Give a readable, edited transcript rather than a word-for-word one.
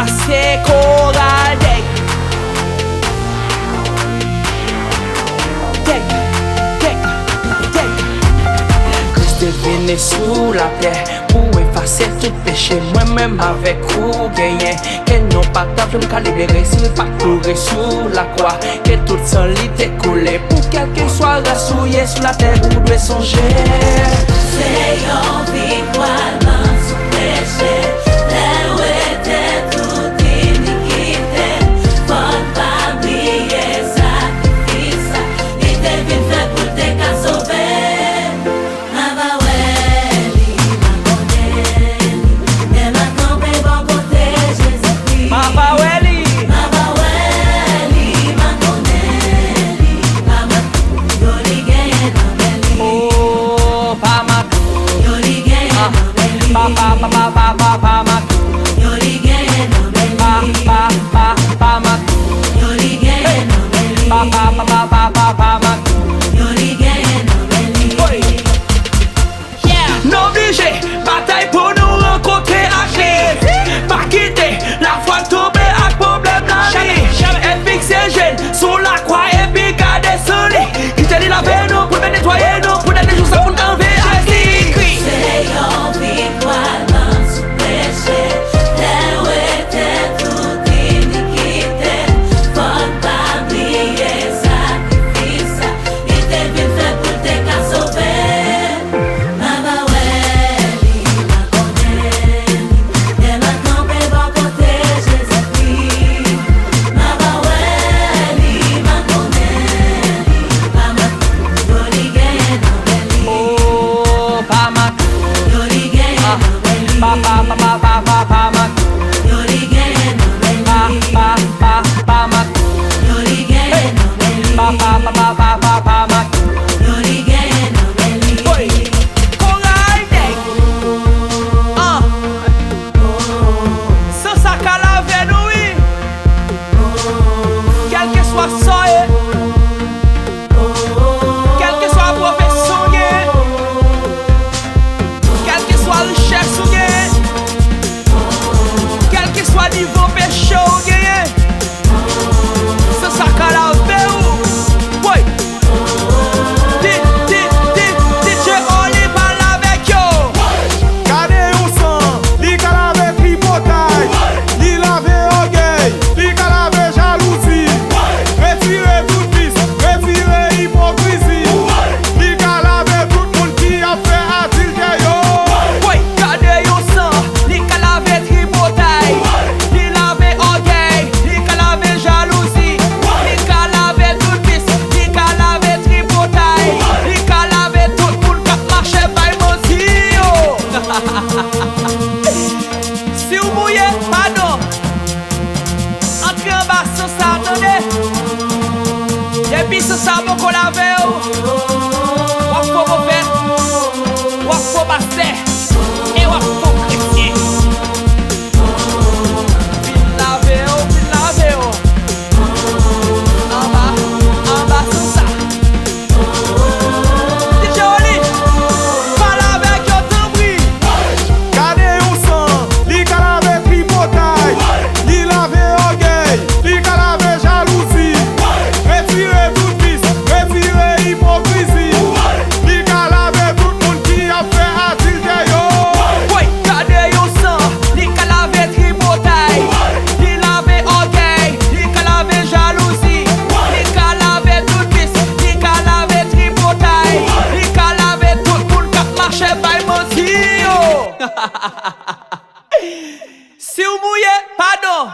ça c'est Chorale DEG. KRIS te venu sous la terre pour effacer tout péché. Moi-même avec ou genyen. Qu'elle n'ont pas table, je me libérer s'il pas courir sous la croix. Que toute sang lit coulé pour quel que soit rassouillé sous la terre où doit songer. C'est une victoire dans ce péché. Les RETE toute iniquité. Faut pas bliye sacrifice. Il te vient fait pour te qu'à sauver. Ma ouais, ma connaît. Et maintenant, peut bon côté Jésus-Christ. Ma ouais, ma connaît. Yo li genyen nan beni. oh, pas ma Yo li genyen nan beni. pa ma Yo li genyen nan beni. pa ma Yo li genyen nan beni. pa ma Yo li genyen nan beni. non obligé, bataille pour nous rencontrer à KRIS. Pas quitter la foi tomber à problème la vie. Et fixer jeune sous la croix et puis garder son lit. Qui te dit la veille nous pour nettoyer nous pour des jours ça pour enlever à KRIS. C'est une victoire dans ce péché. Les RETE toute iniquité. Faut pas bliye sacrifice. Il te vient fait pour te qu'à sauver. Ma ouais, ma connaît. Et maintenant, peut bon côté Jésus-Christ. Ma ouais, ma connaît. Yo li genyen nan beni. oh, pas ma Yo li genyen nan beni. pa ma Yo li genyen nan beni. pa ma Yo li genyen nan beni. ma Yo li genyen nan beni. Chorale DEG. Sans ça qu'à laver nous, oui. Quel que soit ça, quel que soit la profession, quel que soit le richesse, quel que soit le niveau péché, sans ça qu'à laver nous. Oui. DJ Oli parle avec yo. Gade yon sang, li ka lave tripotay, li lave orgueil, li ka lave jalousie, retire tout vice, retire hypocrisie, li ka lave tout moun qui a fait adultère yo. Oui, gade yon sang, li ka lave tripotay, li lave orgueil, li ka lave jalousie, li ka lave tout vice, li ka lave tripotay, li ka lave tout moun kap marche bay Mèsi yo. Si ou mouye, pardon. Entre en bas sans ça, attendez. Depuis ce ça, mon qu'on lave yo. Wap faut mauvais, wap faut basset, et wap faut chrétien. Fin lave yo. En bas sans ça. DJ Oli, parle avec yo tambri. Gade yon sang, li ka lave tripotay, li lave orgueil, li ka lave jalousie, retire tout vice, retire hypocrisie, li ka lave tout moun qui a fait adultère yo. Oui, gade yon sang, li ka lave tripotay, li lave orgueil, li ka lave jalousie, li ka lave tout vice, li ka lave tripotay, li ka lave tout moun kap marche bay Mèsi yo. Si ou mouye, pardon.